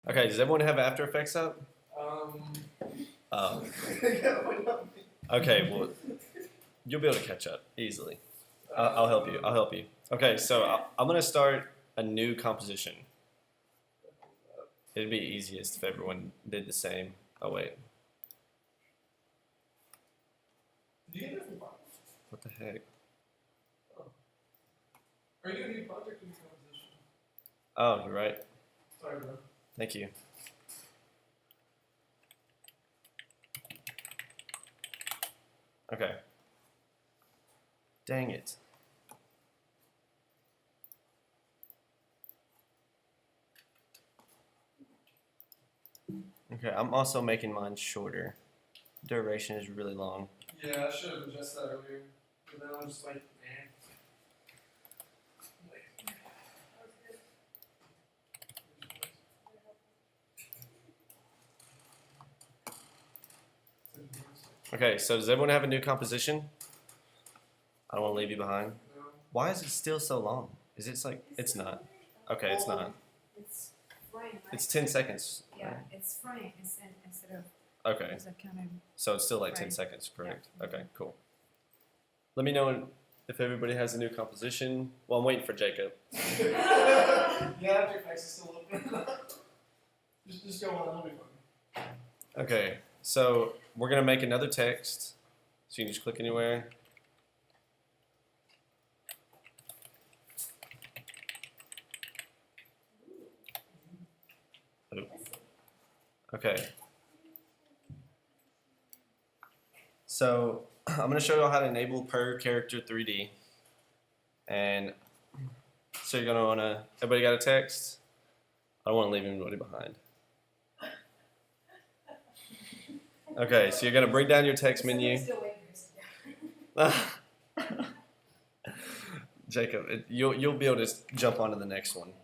Okay, does everyone have After Effects up? Um. Oh. Okay, well, you'll be able to catch up easily. I'll help you. I'll help you. Okay, so I'm gonna start a new composition. It'd be easiest if everyone did the same. Oh wait, Did you get it from Bob? what the heck? Are you doing a new project or new composition? Oh, you're right. Sorry, bro. Thank you. Okay. Dang it. Okay, I'm also making mine shorter. Duration is really long. Yeah, I should have adjusted that earlier. But now I'm just like, man. Okay, so does everyone have a new composition? I don't want to leave you behind. No. Why is it still so long? Is it like, it's not. Okay, it's not. It's frame, right? It's 10 seconds. Yeah, right? it's frame instead of. Okay, Because I've kind so it's still like 10 Right. seconds, correct? Okay, cool. Let me know if everybody has a new composition. Well, I'm waiting for Jacob. Yeah, After Effects is still open. just go on, it'll be fun. Okay, so we're gonna make another text. So you can just click anywhere. Oh. Okay. So I'm gonna show you how to enable per character 3D. And so you're gonna wanna, everybody got a text? I don't wanna leave anybody behind. Okay, so you're gonna bring down your text menu. Still waiting for us. Jacob, you'll be able to jump onto the next one.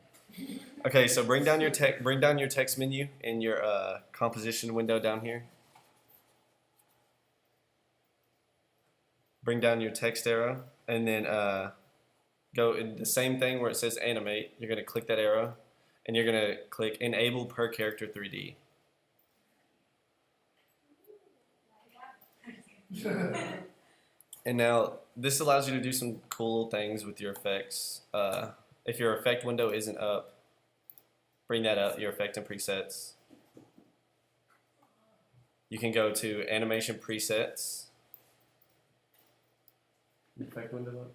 Okay, so bring down your text menu in your composition window down here. Bring down your text arrow, and then go in the same thing where it says animate. You're gonna click that arrow, and you're gonna click enable per character 3D. And now this allows you to do some cool things with your effects. If your effect window isn't up, bring that up, your effect and presets. You can go to animation presets. Effect window up.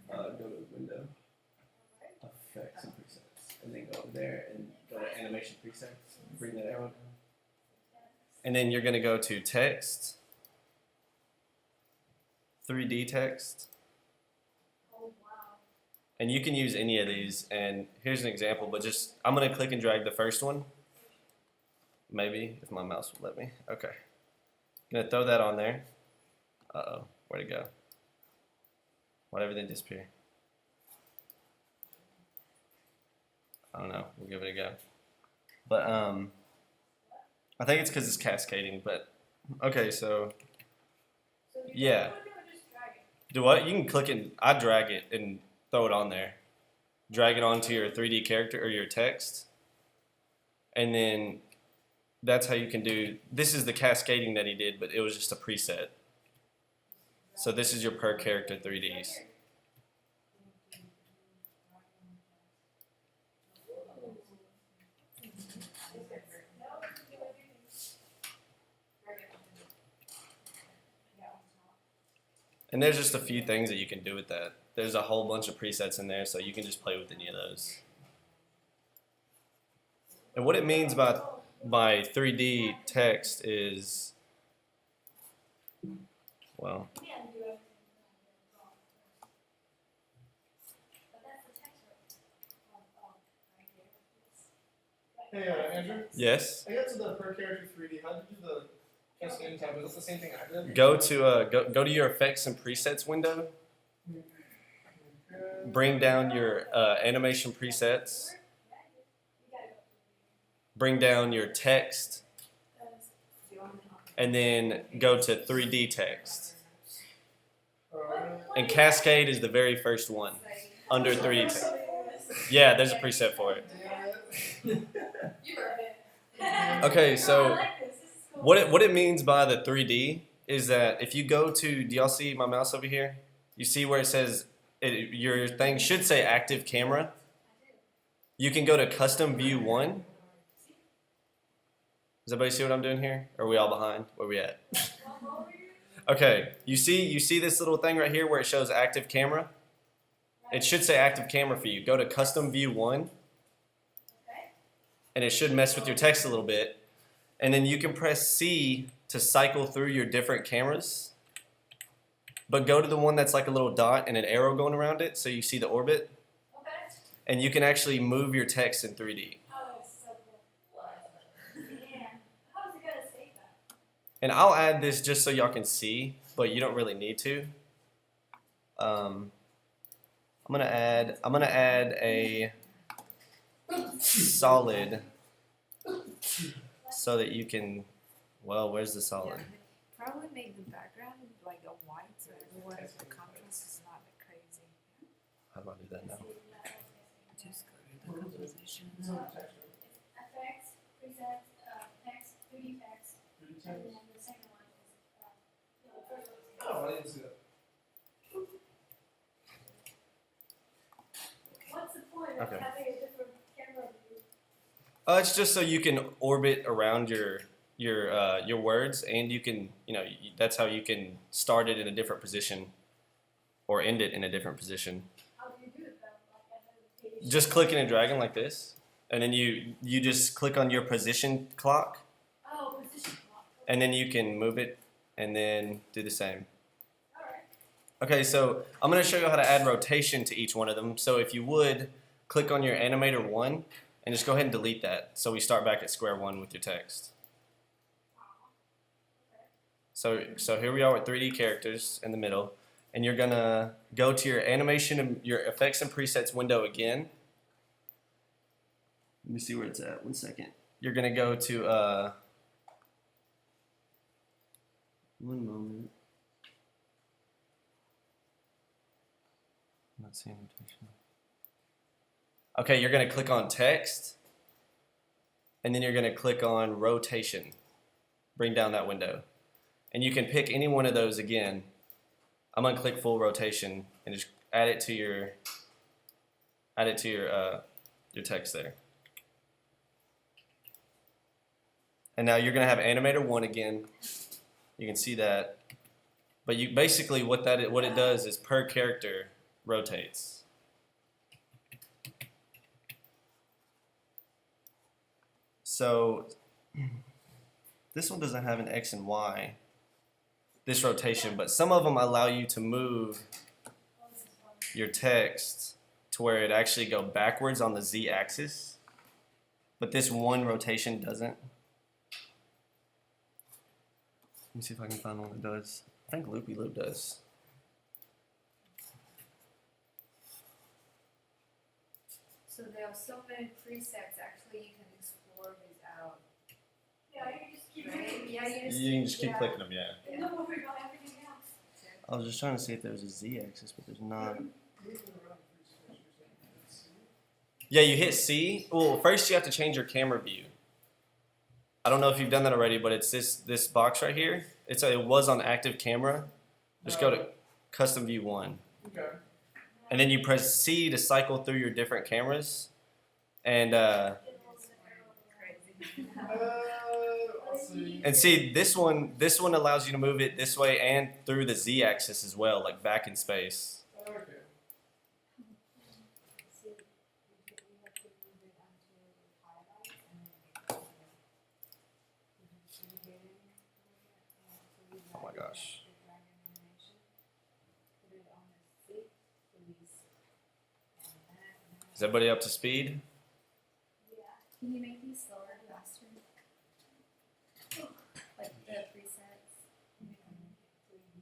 Go to window, effects and presets, and then go over there and go to animation presets. Bring that arrow down. And then you're going to go to text, 3D text. Oh, wow. And you can use any of these. And here's an example, but just, I'm going to click and drag the first one. Maybe, if my mouse will let me. Okay. Going to throw that on there. Uh-oh, where'd it go? Why'd everything disappear? I don't know. We'll give it a go. But, I think it's because it's cascading, but, okay, so, So do yeah. you click it or just drag it? Do what? You can click it. I drag it and throw it on there. Drag it onto your 3D character or your text. And then that's how you can do, this is the cascading that he did, but it was just a preset. So this is your per character 3Ds. And there's just a few things that you can do with that. There's a whole bunch of presets in there, so you can just play with any of those. And what it means by 3D text is, well, Hey, Andrew. yes. I got to the per character 3D. How did you do the cascading tab? Was that the same thing I did? Go to your effects and presets window. Bring down your animation presets. Bring down your text, and then go to 3D text. And Cascade is the very first one under 3D text. Yeah, there's a preset for it. Damn it. You heard it. Okay, so I like this. This is cool. what it means by the 3D is that if you go to, do y'all see my mouse over here? You see where it says your thing should say active camera. You can go to custom view 1. Does everybody see what I'm doing here? Or are we all behind? Where we at? Okay, you see this little thing right here where it shows active camera? It should say active camera for you. Go to custom view 1. And it should mess with your text a little bit. And then you can press C to cycle through your different cameras. But go to the one that's like a little dot and an arrow going around it so you see the orbit. Okay. And you can actually move your text in 3D. Oh, that's so cool. Yeah. How is it gonna save that? And I'll add this just so y'all can see, but you don't really need to. I'm gonna add a solid so that you can. Well, where's the solid? Probably make the background like a white so everywhere the contrast is not that crazy. How do I do that now? Just go to the composition. Effects, presets, text, 3D text, and then the second one is the first one. Oh, I didn't see that. What's the point of Okay. having a different camera view? It's just so you can orbit around your words, and you can, that's how you can start it in a different position, or end it in a different position. How do you do it though? Like at the page? Just clicking and dragging like this, and then you just click on your position clock, Oh, position block. and then you can move it, and then do the same. Alright. Okay, so I'm going to show you how to add rotation to each one of them. So if you would, click on your animator 1, and just go ahead and delete that. So we start back at square one with your text. So here we are with 3D characters in the middle, and you're gonna go to your animation and your effects and presets window again. Let me see where it's at. 1 second. You're gonna go to one moment. I'm not seeing rotation. Okay, you're gonna click on text, and then you're gonna click on rotation. Bring down that window. And you can pick any one of those again. I'm gonna click full rotation and just add it to your text there. And now you're gonna have animator 1 again. You can see that. But you basically what it does is per character rotates. So this one doesn't have an X and Y, this rotation, but some of them allow you to move your text to where it actually go backwards on the Z axis, but this one rotation doesn't. Let me see if I can find one that does. I think Loopy Loop does. So there are so many presets actually you can explore without. Yeah, you just keep Right? doing it. Yeah, You can just keep yeah. clicking them, yeah. And don't worry about everything else. I was just trying to see if there was a Z axis, but there's not. Yeah, you hit C. Well, first you have to change your camera view. I don't know if you've done that already, but it's this box right here. It was on active camera. Just go to custom view 1. Okay. And then you press C to cycle through your different cameras. And Crazy. Let's see. see this one allows you to move it this way and through the Z axis as well, like back in space. Okay. Oh my gosh. Is everybody up to speed? Can you make these slower, faster? Like the presets?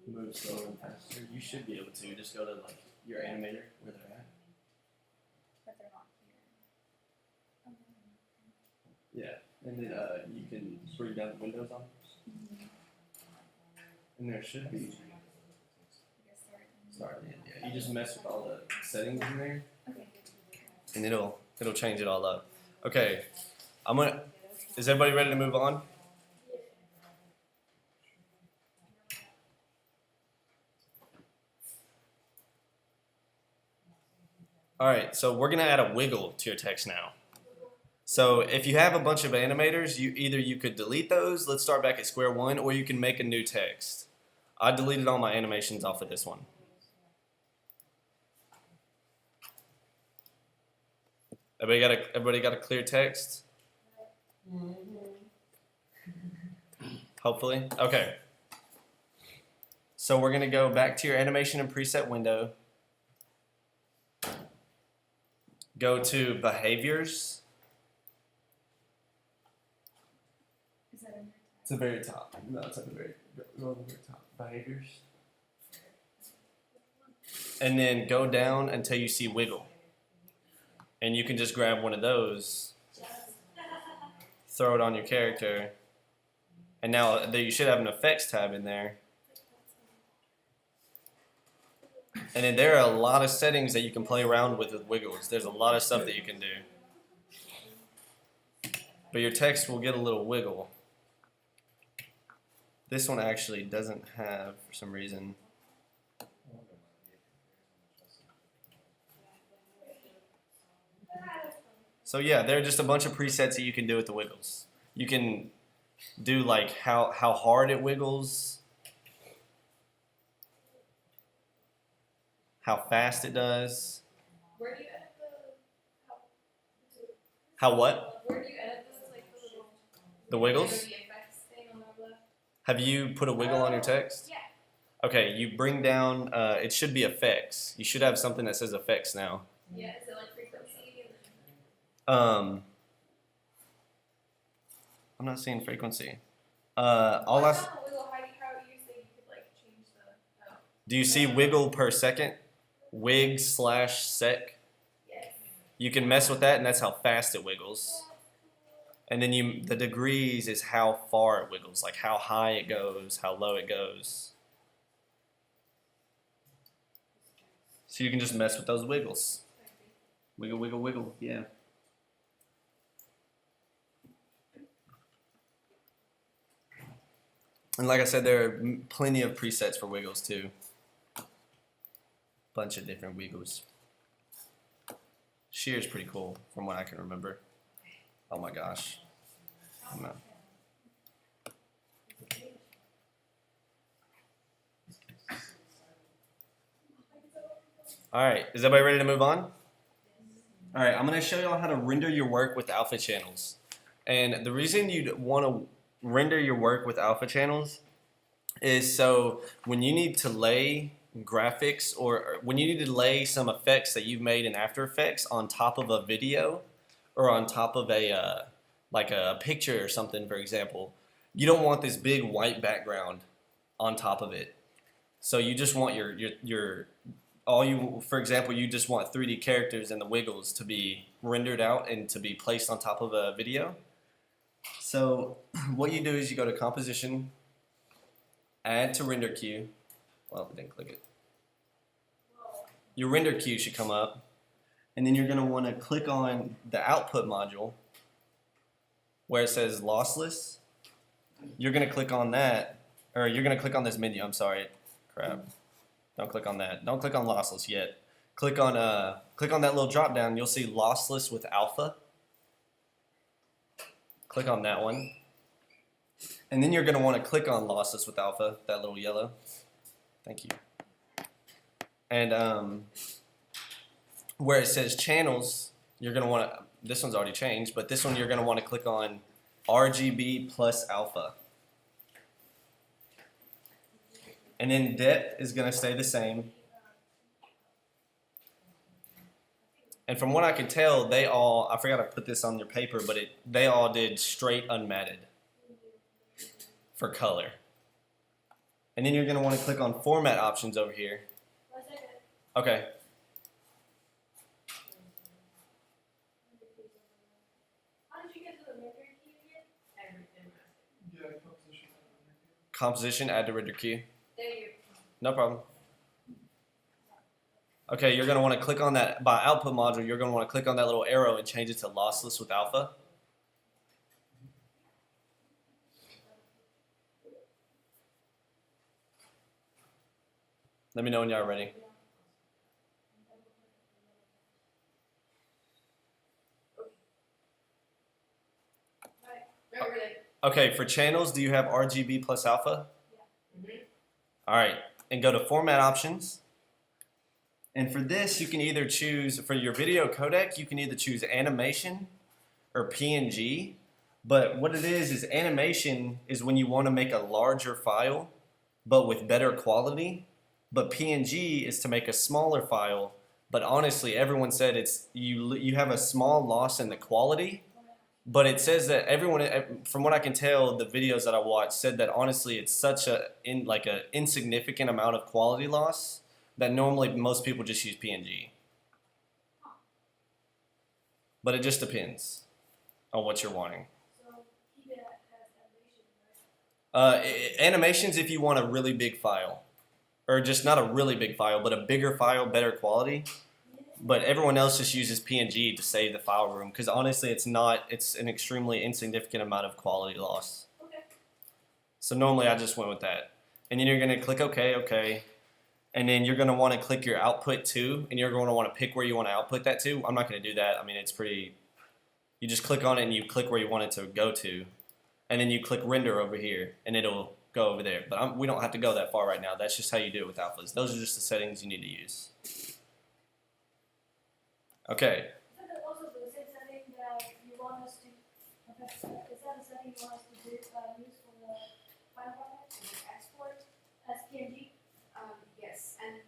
Move slower and faster. You should be able to. Just go to like your animator where they're at. But they're not here. Yeah, and then you can bring down the windows on. And there should be. Sorry, yeah. You just mess with all the settings in there, Okay. and it'll change it all up. Okay, Is everybody ready to move on? All right, so we're gonna add a wiggle to your text now. So if you have a bunch of animators, you could delete those. Let's start back at square one, or you can make a new text. I deleted all my animations off of this one. Everybody got a clear text? Hopefully. Okay. So we're gonna go back to your animation and preset window. Go to behaviors. Is that in It's the very top. No, it's at the very top. Behaviors. And then go down until you see wiggle. And you can just grab one of those, throw it on your character, and now you should have an effects tab in there. And then there are a lot of settings that you can play around with wiggles. There's a lot of stuff that you can do. But your text will get a little wiggle. This one actually doesn't have, for some reason. So yeah, there are just a bunch of presets that you can do with the wiggles. You can do like how hard it wiggles, how fast it does. Where do you edit How what? Where do you edit this? Like the little. The wiggles? The effects thing on the left. Have you put a wiggle on your text? Yeah. Okay, you bring down, it should be effects. You should have something that says effects now. Yeah. Is it like frequency? I'm not seeing frequency. All I s- Wiggle, how you say you could like change the. Oh. Do you see wiggle per second? Wig/sec. Yes. You can mess with that, and that's how fast it wiggles. And then the degrees is how far it wiggles, like how high it goes, how low it goes. So you can just mess with those wiggles. Wiggle, wiggle, wiggle. Yeah. And like I said, there are plenty of presets for wiggles too. Bunch of different wiggles. Shear's pretty cool from what I can remember. Oh my gosh. No. All right, is everybody ready to move on? All right, I'm gonna show y'all how to render your work with alpha channels. And the reason you'd want to render your work with alpha channels is so when you need to lay graphics or when you need to lay some effects that you've made in After Effects on top of a video or on top of a like a picture or something, for example, you don't want this big white background on top of it. So you just want for example, you just want 3D characters and the wiggles to be rendered out and to be placed on top of a video. So what you do is you go to Composition, Add to Render Queue. Well, I didn't click it. Your render queue should come up, and then you're going to want to click on the output module where it says lossless. You're going to click on that, or you're going to click on this menu. I'm sorry, crap. Don't click on that. Don't click on lossless yet. Click on that little drop down. You'll see lossless with alpha. Click on that one. And then you're going to want to click on lossless with alpha, that little yellow. Thank you. And where it says channels, you're going to want to, this one's already changed, but this one you're going to want to click on RGB plus alpha. And then depth is going to stay the same. And from what I can tell, I forgot to put this on your paper, but they all did straight unmatted for color. And then you're going to want to click on format options over here. Okay. How did you get to the render queue again? Yeah, composition. Composition, add to render queue. There you No problem. Okay, you're going to want to click on that, by output module, you're going to want to click on that little arrow and change it to lossless with alpha. Let me know when y'all are ready. Okay, for channels, do you have RGB plus alpha? All right, and go to Format Options. And for this, you can either choose, for your video codec, you can either choose animation or PNG. But what it is animation is when you want to make a larger file, but with better quality. But PNG is to make a smaller file. But honestly, everyone said it's you have a small loss in the quality. But it says that everyone, from what I can tell, the videos that I watched said that honestly, it's such a insignificant amount of quality loss that normally most people just use PNG. But it just depends on what you're wanting. So keep it as animation, right? Animations if you want a really big file, or just not a really big file, but a bigger file, better quality. But everyone else just uses PNG to save the file room because honestly, it's an extremely insignificant amount of quality loss. Okay. So normally I just went with that. And then you're gonna click OK. And then you're gonna want to click your output to, and you're going to want to pick where you want to output that to. I'm not gonna do that. I mean, it's pretty, you just click on it and you click where you want it to go to. And then you click render over here and it'll go over there. But we don't have to go that far right now. That's just how you do it with alphas. Those are just the settings you need to use. Okay. Is that also the same setting that you want us to, is that a setting you want us to use for the final project, or the export as PNG? Yes, and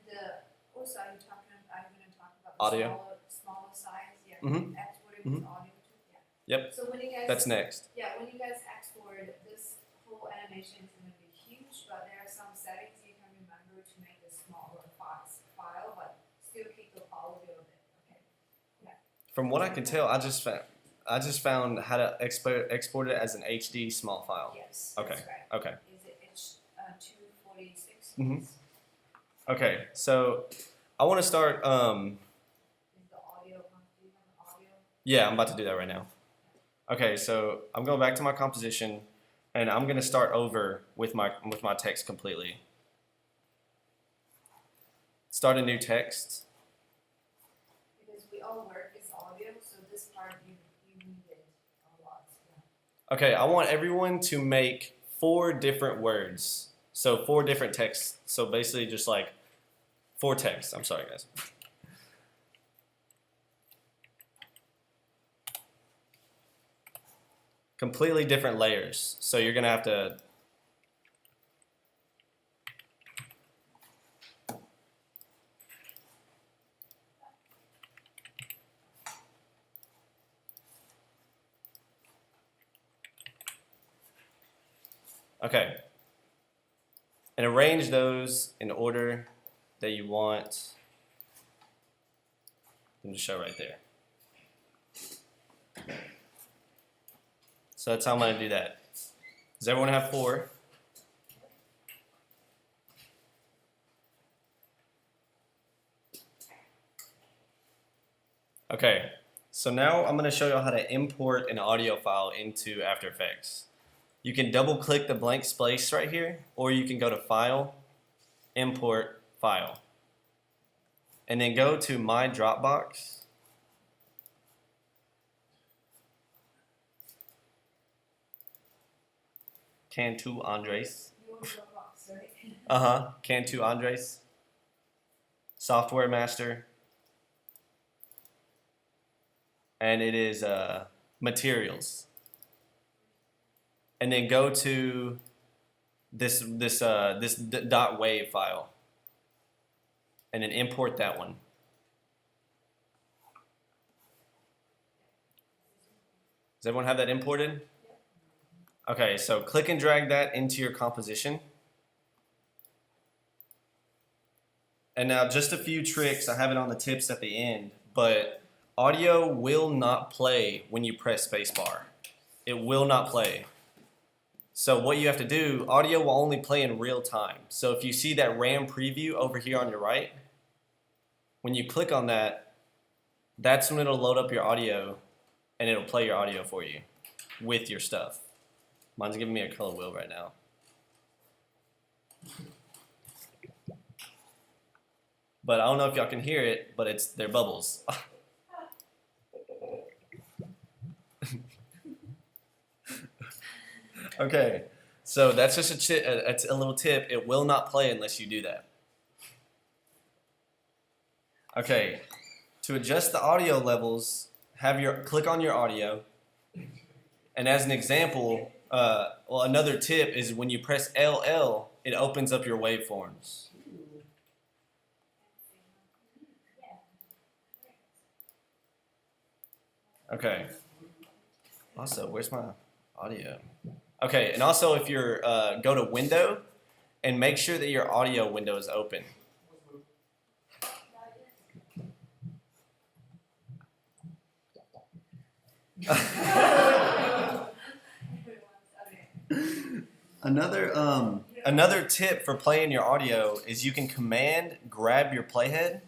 also are you gonna talk about Audio? smaller size? Yeah. Mhm. Exporting with audio too. Yeah. Yep. So when you guys That's next. when you guys export, this whole animation is gonna be huge, but there are some settings you can remember to make a smaller file, but still keep the quality of it. Okay. From what I can tell, I just found how to export it as an HD small file. Yes. Okay. That's right. Okay. Is it 246? Mhm. Okay. So I want to start. Is the audio? Do you have audio? Yeah, I'm about to do that right now. Okay. So I'm going back to my composition, and I'm going to start over with my text completely. Start a new text. Because we all work is audio, so this part you need it a lot. Yeah. Okay, I want everyone to make 4 different words. So 4 different texts. So basically just like 4 texts. I'm sorry, guys. Completely different layers. So you're going to have to... Okay. And arrange those in order that you want them to show right there. So that's how I'm going to do that. Does everyone have 4? Okay. So now I'm going to show you how to import an audio file into After Effects. You can double click the blank space right here, or you can go to File, Import, File. And then go to My Dropbox. Cantu Andres. You want to box, right? Cantu Andres. Software Master. And it is Materials. And then go to this .wav file, and then import that one. Does everyone have that imported? Okay, so click and drag that into your composition. And now just a few tricks. I have it on the tips at the end, but audio will not play when you press spacebar. It will not play. So what you have to do, audio will only play in real time. So if you see that RAM preview over here on your right, when you click on that, that's when it'll load up your audio and it'll play your audio for you with your stuff. Mine's giving me a color wheel right now. But I don't know if y'all can hear it, but they're bubbles. Okay, so that's just a little tip. It will not play unless you do that. Okay, to adjust the audio levels, click on your audio, and as an example, another tip is when you press LL, it opens up your waveforms. Okay. Also, where's my audio? Okay, and also if you're go to Window, and make sure that your audio window is open. Another tip for playing your audio is you can command grab your playhead,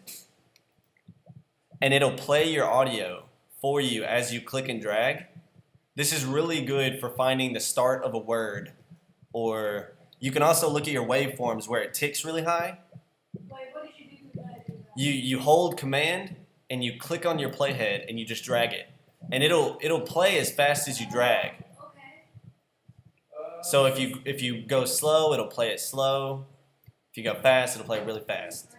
and it'll play your audio for you as you click and drag. This is really good for finding the start of a word, or you can also look at your waveforms where it ticks really high. Wait, what did you do to that? You hold command and you click on your playhead and you just drag it, and it'll play as fast as you drag. Okay. So if you go slow, it'll play it slow. If you go fast, it'll play really fast.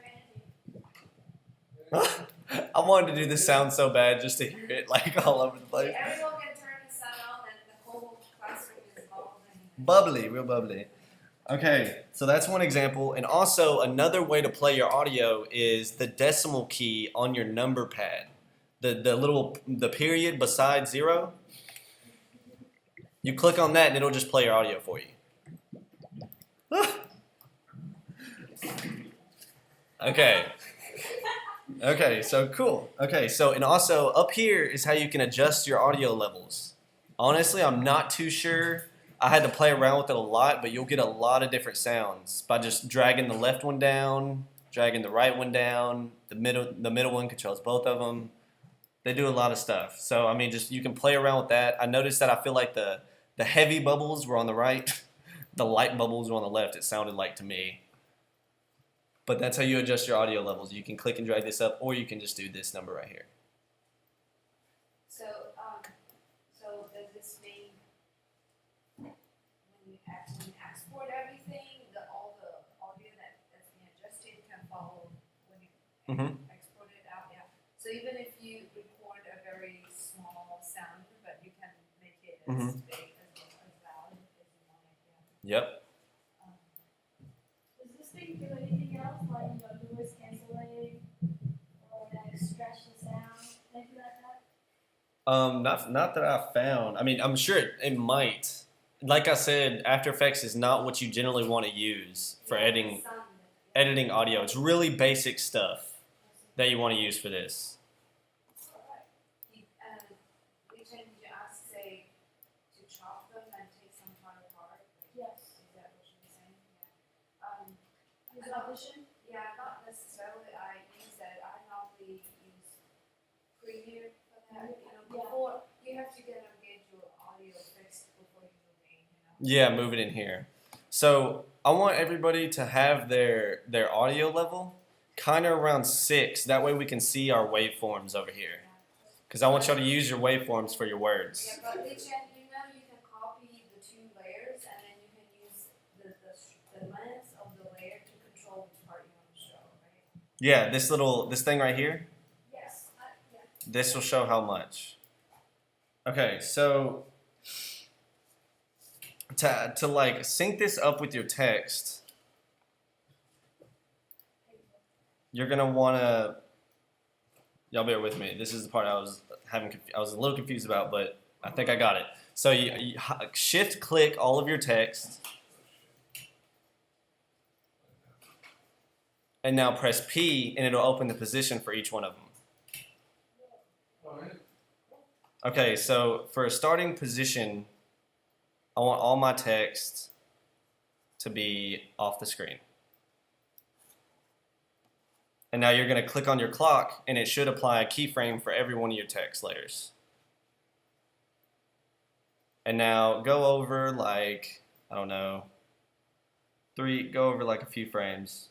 I wanted to do this sound so bad just to hear it like all over the place. Everyone can turn the sound on and the whole classroom is bubbling. Bubbly, real bubbly. Okay, so that's one example. And also another way to play your audio is the decimal key on your number pad. The period beside 0. You click on that and it'll just play your audio for you. Okay. Okay, so cool. Okay, so and also up here is how you can adjust your audio levels. Honestly, I'm not too sure. I had to play around with it a lot, but you'll get a lot of different sounds by just dragging the left one down, dragging the right one down. The middle one controls both of them. They do a lot of stuff. So I mean, just you can play around with that. I noticed that I feel like the heavy bubbles were on the right, the light bubbles were on the left. It sounded like to me. But that's how you adjust your audio levels. You can click and drag this up, or you can just do this number right here. So does this mean when you export everything, all the audio that's being adjusted can follow when you export it out? Yeah. So even if you record a very small sound, but you can make it as big as loud as you want it. Yeah. Yep. Does this thing do anything else, like noise canceling, or like stretch the sound, anything like that? Not that I found. I mean, I'm sure it might. Like I said, After Effects is not what you generally want to use for editing audio. It's really basic stuff that you want to use for this. Did you ask, say, to chop them and take some part apart? Yes. Is that what you were saying? Yeah. Is it audition? Yeah, not necessarily. I use that. I normally use Premiere for that. Before you have to get your audio fixed before you move in. Yeah, move it in here. So I want everybody to have their audio level kind of around 6. That way we can see our waveforms over here. Because I want y'all to use your waveforms for your words. Yeah, but Lichen, you can copy the 2 layers and then you can use the length of the layer to control which part you want to show, right? Yeah, this thing right here, Yes. Yeah. this will show how much. Okay, so to like sync this up with your text, you're gonna wanna, y'all bear with me. This is the part I was a little confused about, but I think I got it. So you shift click all of your text, and now press P, and it'll open the position for each one of them. Okay, so for a starting position, I want all my text to be off the screen. And now you're going to click on your clock, and it should apply a keyframe for every one of your text layers. And now go over like, I don't know, go over like a few frames.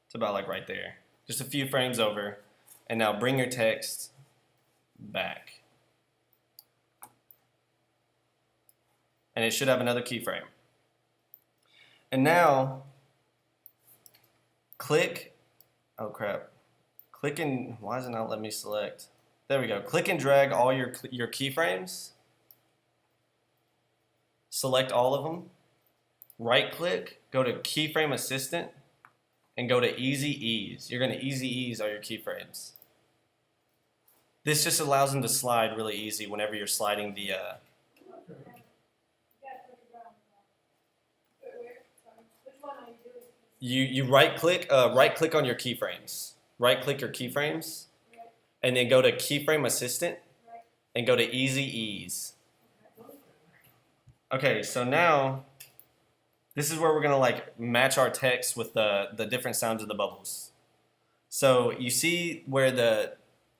It's about like right there. just a few frames over, and now bring your text back. And it should have another keyframe. And now, click, oh crap, click and, why does it not let me select? There we go, click and drag all your keyframes, select all of them, right click, go to Keyframe Assistant, and go to Easy Ease. You're gonna easy ease all your keyframes. This just allows them to slide really easy whenever you're sliding the, You gotta click around. Where? Sorry. Which one are you doing? you right click on your keyframes. Right click your keyframes, Right. and then go to Keyframe Assistant, Right. and go to Easy Ease. Okay, so now this is where we're gonna like match our text with the different sounds of the bubbles. So you see where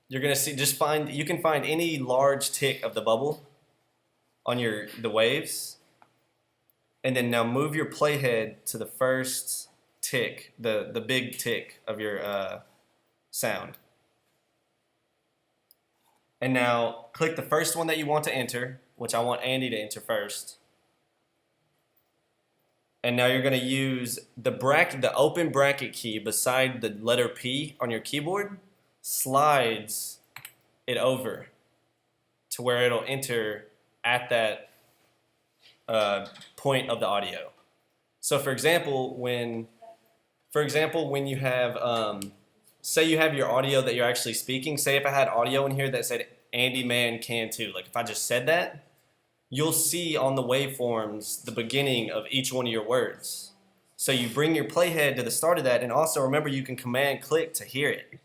you're gonna see, you can find any large tick of the bubble on the waves, and then now move your playhead to the first tick, the big tick of your sound. And now click the first one that you want to enter, which I want Andy to enter first. And now you're going to use the open bracket key beside the letter P on your keyboard, slides it over to where it'll enter at that point of the audio. So for example, when you have, say you have your audio that you're actually speaking, say if I had audio in here that said Andy Man Can Too, like if I just said that, you'll see on the waveforms the beginning of each one of your words. So you bring your playhead to the start of that, and also remember you can command click to hear it.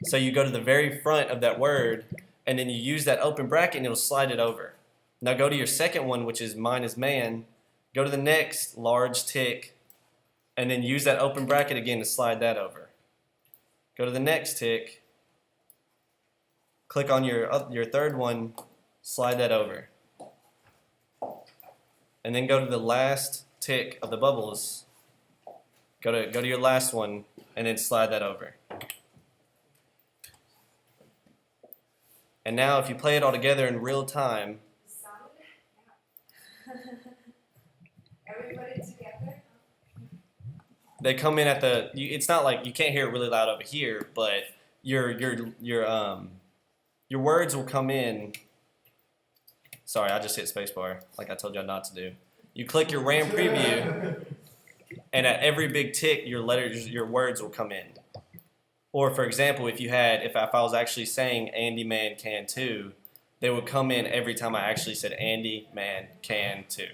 So you go to the very front of that word, and then you use that open bracket and it'll slide it over. Now go to your second one, which is mine is man, go to the next large tick, and then use that open bracket again to slide that over. Go to the next tick, click on your third one, slide that over. And then go to the last tick of the bubbles. Go to your last one and then slide that over. And now if you play it all together in real time, Sound? Yeah. Everybody together? they come in at it's not like you can't hear it really loud over here, but your words will come in. Sorry, I just hit spacebar like I told you not to do. You click your RAM preview, and at every big tick, your words will come in. Or for example, if I was actually saying Andy Man Can Too, they would come in every time I actually said Andy Man Can Too.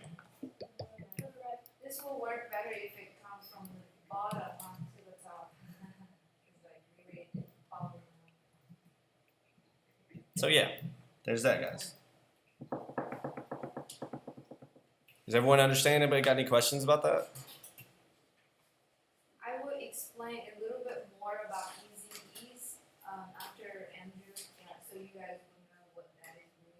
This will work better if it comes from the bottom onto the top. It's like really powerful. So yeah, there's that, guys. Does everyone understand? Anybody got any questions about that? I will explain a little bit more about Easy Ease after Andrew, so you guys will know what that is really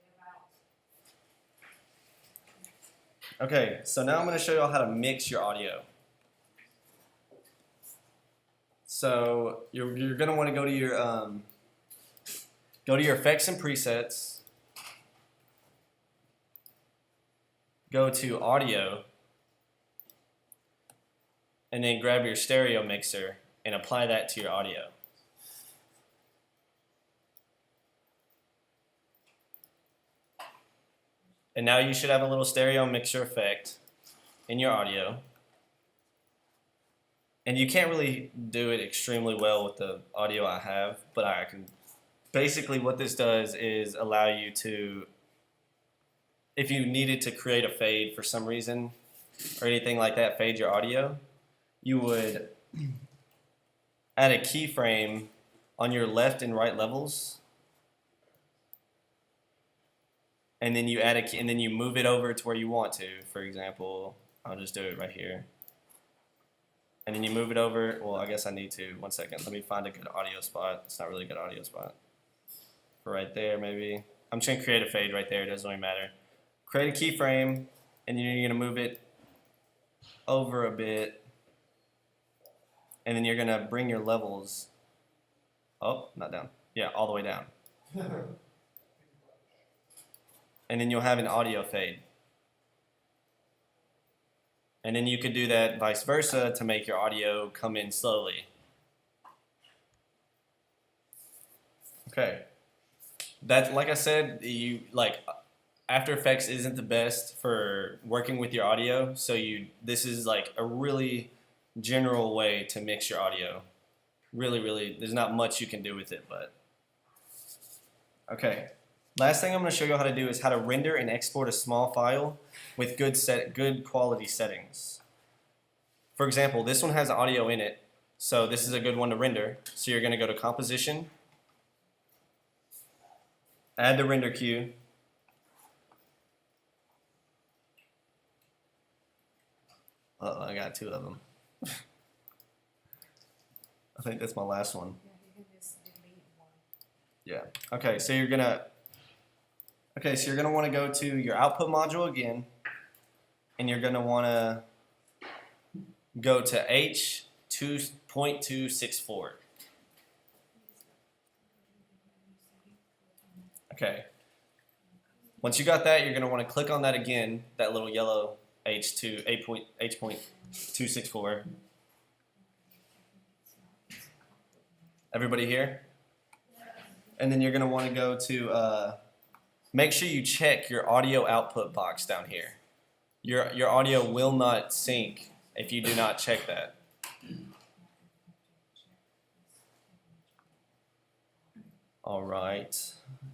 about. Okay, so now I'm going to show you all how to mix your audio. So you're going to want to go to your effects and presets. Go to audio, and then grab your stereo mixer and apply that to your audio. And now you should have a little stereo mixer effect in your audio. And you can't really do it extremely well with the audio I have, but I can. Basically what this does is allow you to, if you needed to create a fade for some reason, or anything like that, fade your audio, you would add a keyframe on your left and right levels, and then you and then you move it over to where you want to. For example, I'll just do it right here. And then you move it over. Well, I guess I need to. 1 second. Let me find a good audio spot. It's not really a good audio spot. For right there, maybe. I'm just going to create a fade right there. It doesn't really matter. Create a keyframe, and you're going to move it over a bit. and then you're gonna bring your levels up, not down. Yeah, all the way down. And then you'll have an audio fade. And then you could do that vice versa to make your audio come in slowly. Okay. That, like I said, After Effects isn't the best for working with your audio, so this is like a really general way to mix your audio. Really, there's not much you can do with it, but okay. Last thing I'm going to show you how to do is how to render and export a small file with good quality settings. For example, this one has audio in it, so this is a good one to render. So you're going to go to Composition, add the render queue, I got two of them. I think that's my last one. Yeah, you can just delete one. Yeah. Okay, so you're gonna want to go to your output module again, and you're gonna want to go to H2.264. Okay. Once you got that, you're gonna want to click on that again, that little yellow H.264. Everybody here? And then you're going to want to go to, make sure you check your audio output box down here. Your audio will not sync if you do not check that. All right.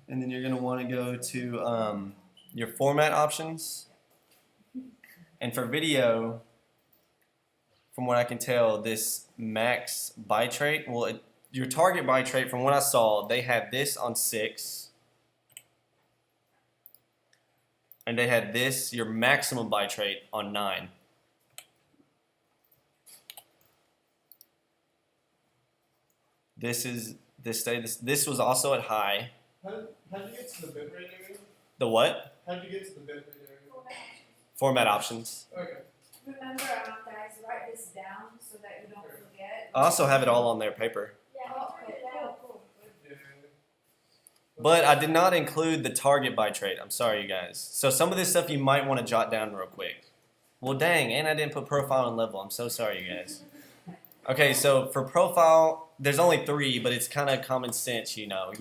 And then you're going to want to go to your format options. And for video, from what I can tell, this max bitrate, your target bitrate, from what I saw, they had this on 6. And they had this, your maximum bitrate, on 9. This was also at high. How'd you get to the bitrate area? The what? How'd you get to the bitrate area? Format options. Okay. Remember, guys, write this down so that you don't forget. I also have it all on their paper. Yeah, Oh, I turned it cool, down. cool. Yeah. But I did not include the target bitrate. I'm sorry, you guys. So some of this stuff you might want to jot down real quick. Well, dang, and I didn't put profile and level. I'm so sorry, you guys. Okay, so for profile, there's only 3, but it's kind of common sense, you know.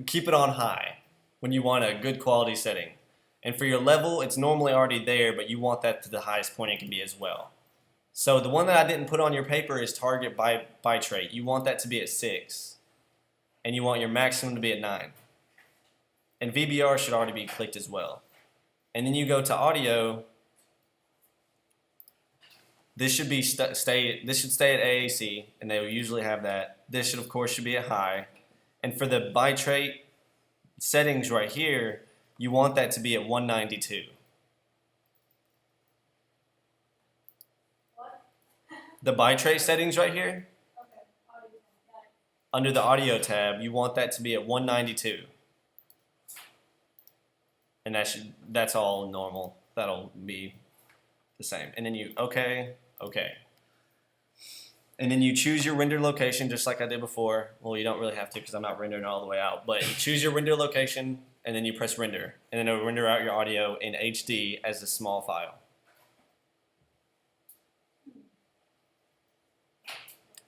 Keep it on high when you want a good quality setting. And for your level, it's normally already there, but you want that to the highest point it can be as well. So the one that I didn't put on your paper is target bitrate. You want that to be at 6. And you want your maximum to be at 9. And VBR should already be clicked as well. And then you go to audio. This should be this should stay at AAC, and they will usually have that. This should, of course, be at high. And for the bitrate settings right here, you want that to be at 192. What? The bitrate settings right here, Okay, audio, got it. under the audio tab, you want that to be at 192. And that's all normal. That'll be the same. And then you, okay. And then you choose your render location just like I did before. Well, you don't really have to because I'm not rendering all the way out. But you choose your render location, and then you press render. And then it'll render out your audio in HD as a small file.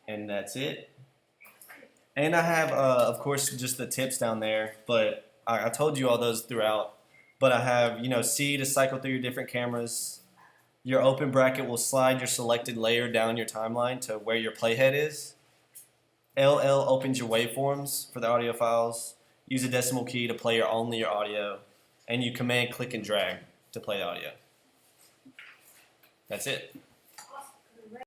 And that's it. And I have, of course, just the tips down there. But I told you all those throughout. But I have, C to cycle through your different cameras. Your open bracket will slide your selected layer down your timeline to where your playhead is. LL opens your waveforms for the audio files. Use a decimal key to play only your audio. And you command click and drag to play the audio. That's it.